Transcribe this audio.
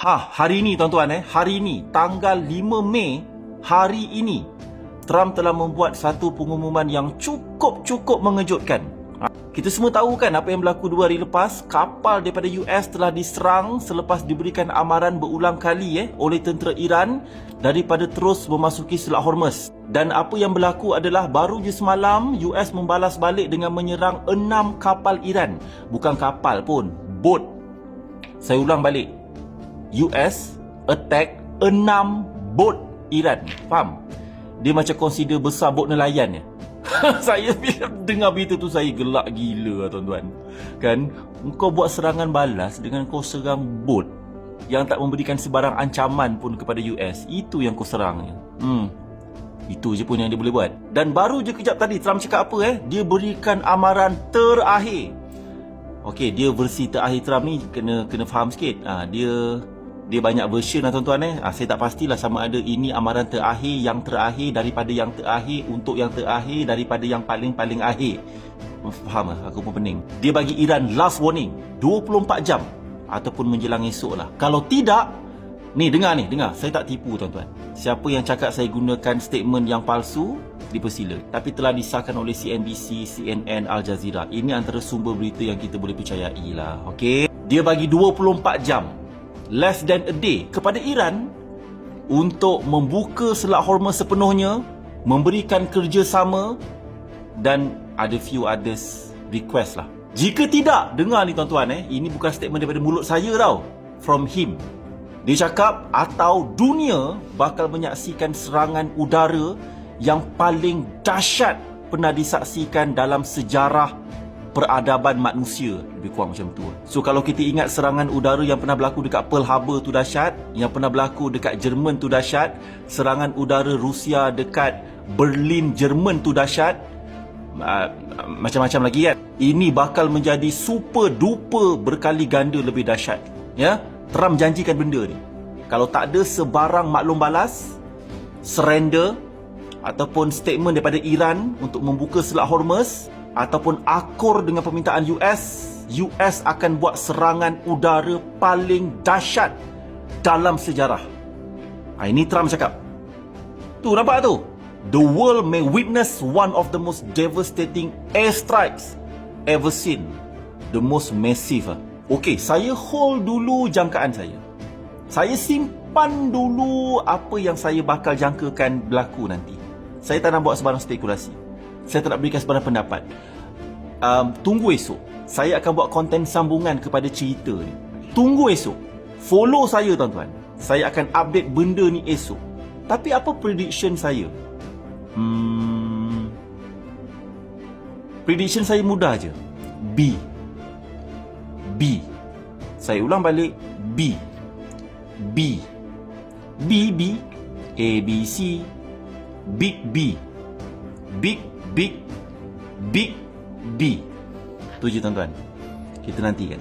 Hari ini tuan-tuan hari ini tanggal 5 Mei, hari ini Trump telah membuat satu pengumuman yang cukup mengejutkan. Kita semua tahu kan apa yang berlaku 2 hari lepas. Kapal daripada US telah diserang selepas diberikan amaran berulang kali oleh tentera Iran daripada terus memasuki Selat Hormuz. Dan apa yang berlaku adalah baru je semalam US membalas balik dengan menyerang 6 kapal Iran. Bukan kapal pun, bot. Saya ulang balik, US attack 6 bot Iran. Faham? Dia macam consider besar bot nelayan ya. Saya bila dengar berita tu saya gelak gila tuan-tuan. Kan, kau buat serangan balas dengan kau serang bot yang tak memberikan sebarang ancaman pun kepada US. Itu yang kau serang. Itu je pun yang dia boleh buat. Dan baru je kejap tadi Trump cakap apa dia berikan amaran terakhir. Okey, dia versi terakhir Trump ni kena faham sikit. Dia banyak version lah tuan-tuan saya tak pastilah sama ada ini amaran terakhir, yang terakhir daripada yang terakhir, untuk yang terakhir daripada yang paling akhir. Faham lah, aku pun pening. Dia bagi Iran last warning 24 jam ataupun menjelang esok lah. Kalau tidak, dengar, saya tak tipu tuan-tuan. Siapa yang cakap saya gunakan statement yang palsu, dipersila. Tapi telah disahkan oleh CNBC, CNN, Al Jazeera. Ini antara sumber berita yang kita boleh percayai lah. Okey. Dia bagi 24 jam, less than a day, kepada Iran untuk membuka Selat Hormuz sepenuhnya, memberikan kerjasama dan ada few others request lah. Jika tidak, dengar ni tuan-tuan ini bukan statement daripada mulut saya tau, from him. Dia cakap atau dunia bakal menyaksikan serangan udara yang paling dahsyat pernah disaksikan dalam sejarah peradaban manusia. Lebih kurang macam tu. So kalau kita ingat serangan udara yang pernah berlaku dekat Pearl Harbor tu dahsyat, yang pernah berlaku dekat Jerman tu dahsyat, serangan udara Rusia dekat Berlin, Jerman tu dahsyat, macam-macam lagi kan. Ini bakal menjadi super duper berkali ganda lebih dahsyat. Trump janjikan benda ni. Kalau tak ada sebarang maklum balas, surrender ataupun statement daripada Iran untuk membuka Selat Hormuz ataupun akur dengan permintaan US akan buat serangan udara paling dahsyat dalam sejarah. Ini Trump cakap. Tu nampak tu? The world may witness one of the most devastating airstrikes ever seen. The most massive. Okey, saya hold dulu jangkaan saya. Saya simpan dulu apa yang saya bakal jangkakan berlaku nanti. Saya tak nak buat sebarang spekulasi. Saya tak nak berikan sebarang pendapat. Tunggu esok. Saya akan buat konten sambungan kepada cerita ni. Tunggu esok. Follow saya tuan-tuan. Saya akan update benda ni esok. Tapi apa prediction saya? Prediction saya mudah je. B. Saya ulang balik. B. A, B, C. Big B. Big B. Tu je tuan-tuan. Kita nantikan.